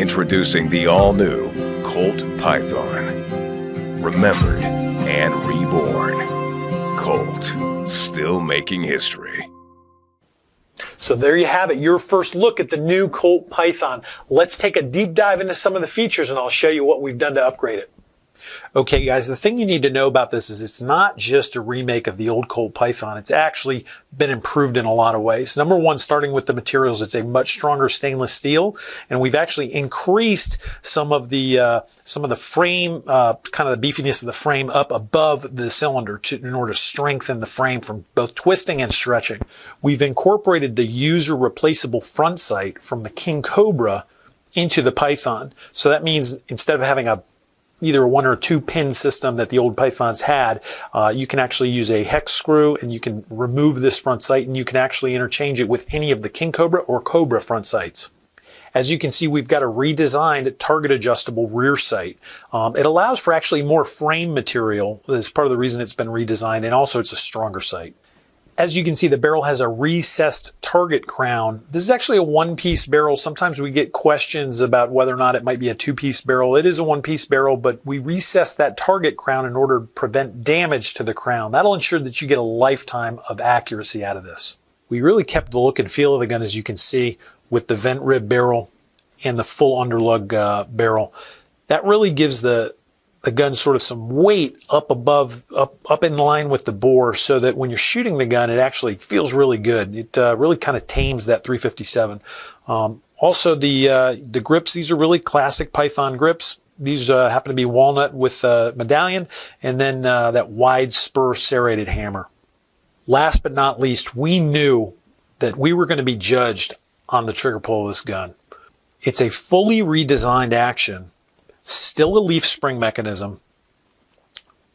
Introducing the all-new Colt Python. Remembered and reborn. Colt, still making history. So there you have it, your first look at the new Colt Python. Let's take a deep dive into some of the features and I'll show you what we've done to upgrade it. Okay guys, the thing you need to know about this is it's not just a remake of the old Colt Python. It's actually been improved in a lot of ways. Number one, starting with the materials, it's a much stronger stainless steel, and we've actually increased some of the frame, kind of the beefiness of the frame up above the cylinder in order to strengthen the frame from both twisting and stretching. We've incorporated the user replaceable front sight from the King Cobra into the Python. So that means instead of having either a 1 or 2 pin system that the old Pythons had, you can actually use a hex screw and you can remove this front sight and you can actually interchange it with any of the King Cobra or Cobra front sights. As you can see, we've got a redesigned target adjustable rear sight. It allows for actually more frame material. That's part of the reason it's been redesigned, and also it's a stronger sight. As you can see, the barrel has a recessed target crown. This is actually a one-piece barrel. Sometimes we get questions about whether or not it might be a two-piece barrel. It is a one-piece barrel, but we recessed that target crown in order to prevent damage to the crown. That'll ensure that you get a lifetime of accuracy out of this. We really kept the look and feel of the gun, as you can see, with the vent rib barrel and the full underlug barrel. That really gives the gun sort of some weight up above, up in line with the bore, so that when you're shooting the gun, it actually feels really good. It really kind of tames that 357. Also, the grips, these are really classic Python grips. These happen to be walnut with medallion, and then that wide spur serrated hammer. Last but not least, we knew that we were going to be judged on the trigger pull of this gun. It's a fully redesigned action, still a leaf spring mechanism,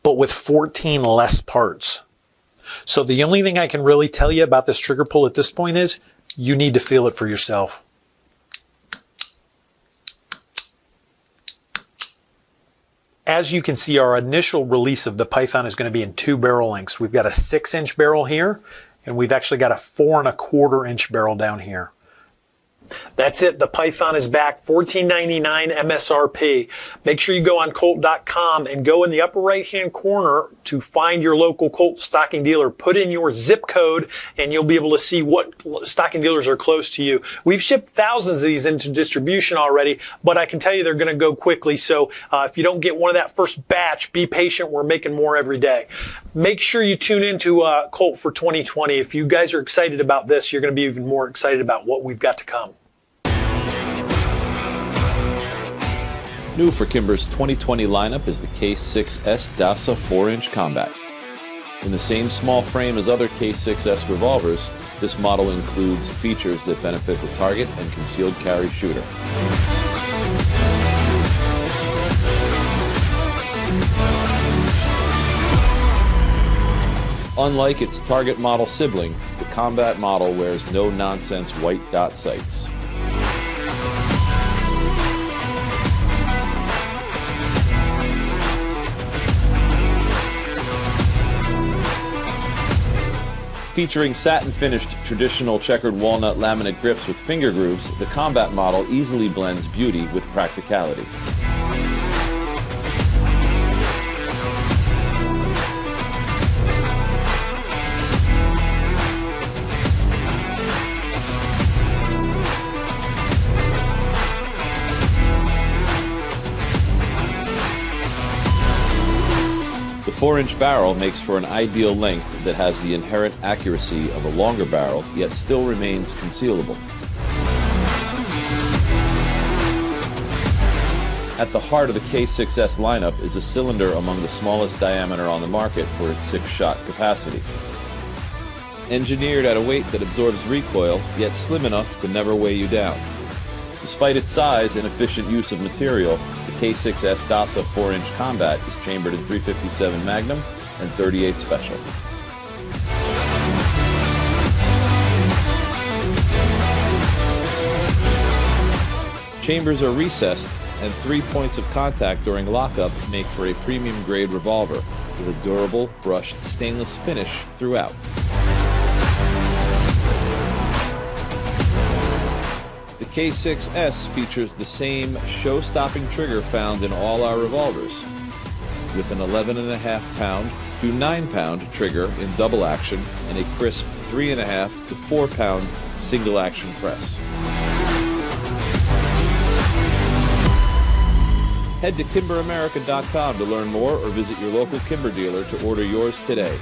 but with 14 less parts. So the only thing I can really tell you about this trigger pull at this point is you need to feel it for yourself. As you can see, our initial release of the Python is going to be in 2 barrel lengths. We've got a 6-inch barrel here, and we've actually got a 4 1/4 inch barrel down here. That's it. The Python is back. $14.99 MSRP. Make sure you go on Colt.com and go in the upper right-hand corner to find your local Colt stocking dealer. Put in your zip code and you'll be able to see what stocking dealers are close to you. We've shipped thousands of these into distribution already, but I can tell you they're going to go quickly. So if you don't get one of that first batch, be patient. We're making more every day. Make sure you tune into Colt for 2020. If you guys are excited about this, you're going to be even more excited about what we've got to come. New for Kimber's 2020 lineup is the K6S DASA 4-inch Combat. In the same small frame as other K6S revolvers, this model includes features that benefit the target and concealed carry shooter. Unlike its target model sibling, the Combat model wears no-nonsense white dot sights. Featuring satin-finished traditional checkered walnut laminate grips with finger grooves, the Combat model easily blends beauty with practicality. The 4-inch barrel makes for an ideal length that has the inherent accuracy of a longer barrel, yet still remains concealable. At the heart of the K6S lineup is a cylinder among the smallest diameter on the market for its 6-shot capacity. Engineered at a weight that absorbs recoil, yet slim enough to never weigh you down. Despite its size and efficient use of material, the K6S DASA 4-inch Combat is chambered in 357 Magnum and 38 Special. Chambers are recessed, and 3 points of contact during lockup make for a premium-grade revolver with a durable, brushed stainless finish throughout. The K6S features the same show-stopping trigger found in all our revolvers, with an 11.5 pound to 9 pound trigger in double action and a crisp 3.5 to 4 pound single action press. Head to KimberAmerica.com to learn more or visit your local Kimber dealer to order yours today.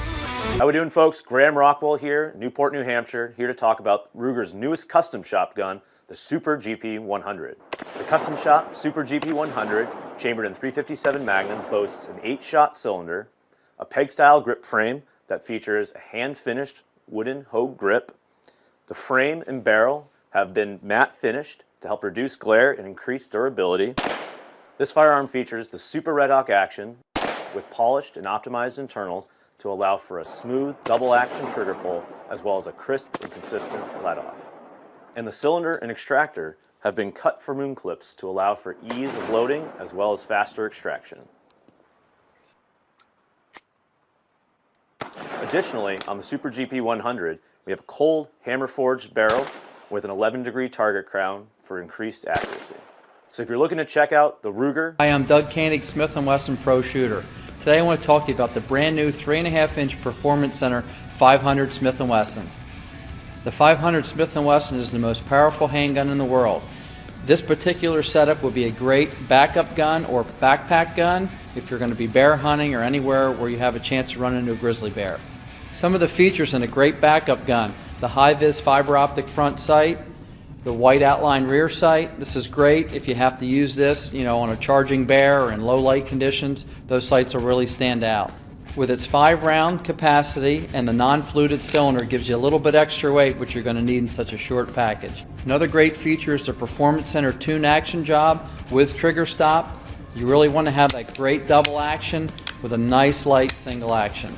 How we doing, folks? Graham Rockwell here, Newport, New Hampshire, here to talk about Ruger's newest custom shop gun, the Super GP100. The custom shop Super GP100, chambered in .357 Magnum, boasts an 8-shot cylinder, a peg-style grip frame that features a hand-finished wooden Hogue grip. The frame and barrel have been matte finished to help reduce glare and increase durability. This firearm features the Super Red Hawk action with polished and optimized internals to allow for a smooth double-action trigger pull as well as a crisp and consistent let-off. And the cylinder and extractor have been cut for moon clips to allow for ease of loading as well as faster extraction. Additionally, on the Super GP100, we have a cold hammer-forged barrel with an 11-degree target crown for increased accuracy. So if you're looking to check out the Ruger... Hi, I'm Doug Koenig, Smith & Wesson Pro Shooter. Today I want to talk to you about the brand new 3.5-inch Performance Center 500 Smith & Wesson. The 500 Smith & Wesson is the most powerful handgun in the world. This particular setup would be a great backup gun or backpack gun if you're going to be bear hunting or anywhere where you have a chance to run into a grizzly bear. Some of the features in a great backup gun: the high-vis fiber optic front sight, the white outline rear sight. This is great if you have to use this, on a charging bear or in low light conditions. Those sights will really stand out. With its 5-round capacity and the non-fluted cylinder, gives you a little bit extra weight, which you're going to need in such a short package. Another great feature is the Performance Center tune action job with trigger stop. You really want to have that great double action with a nice light single action.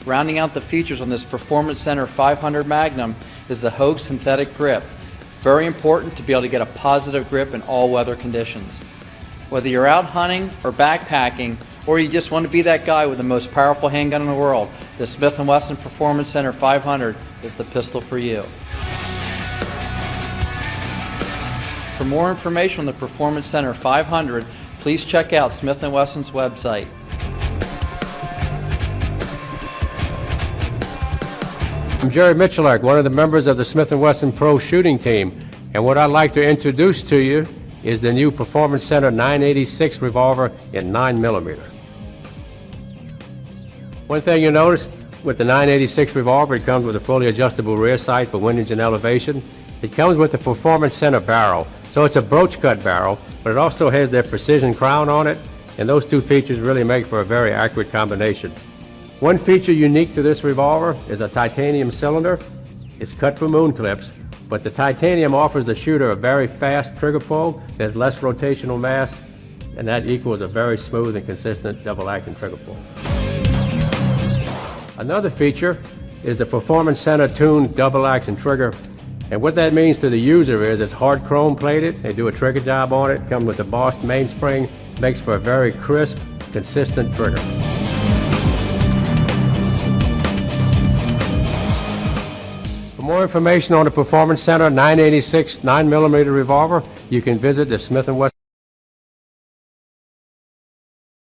Rounding out the features on this Performance Center 500 Magnum is the Hogue synthetic grip. Very important to be able to get a positive grip in all weather conditions. Whether you're out hunting or backpacking, or you just want to be that guy with the most powerful handgun in the world, the Smith & Wesson Performance Center 500 is the pistol for you. For more information on the Performance Center 500, please check out Smith & Wesson's website. I'm Jerry Michalak, one of the members of the Smith & Wesson Pro Shooting Team, and what I'd like to introduce to you is the new Performance Center 986 revolver in 9mm. One thing you'll notice with the 986 revolver, it comes with a fully adjustable rear sight for windage and elevation. It comes with the Performance Center barrel, so it's a broach cut barrel, but it also has their precision crown on it, and those two features really make for a very accurate combination. One feature unique to this revolver is a titanium cylinder. It's cut for moon clips, but the titanium offers the shooter a very fast trigger pull. There's less rotational mass, and that equals a very smooth and consistent double-action trigger pull. Another feature is the Performance Center tuned double-action trigger, and what that means to the user is it's hard chrome plated. They do a trigger job on it, comes with a embossed mainspring, makes for a very crisp, consistent trigger. For more information on the Performance Center 986 9mm revolver, you can visit the Smith & Wesson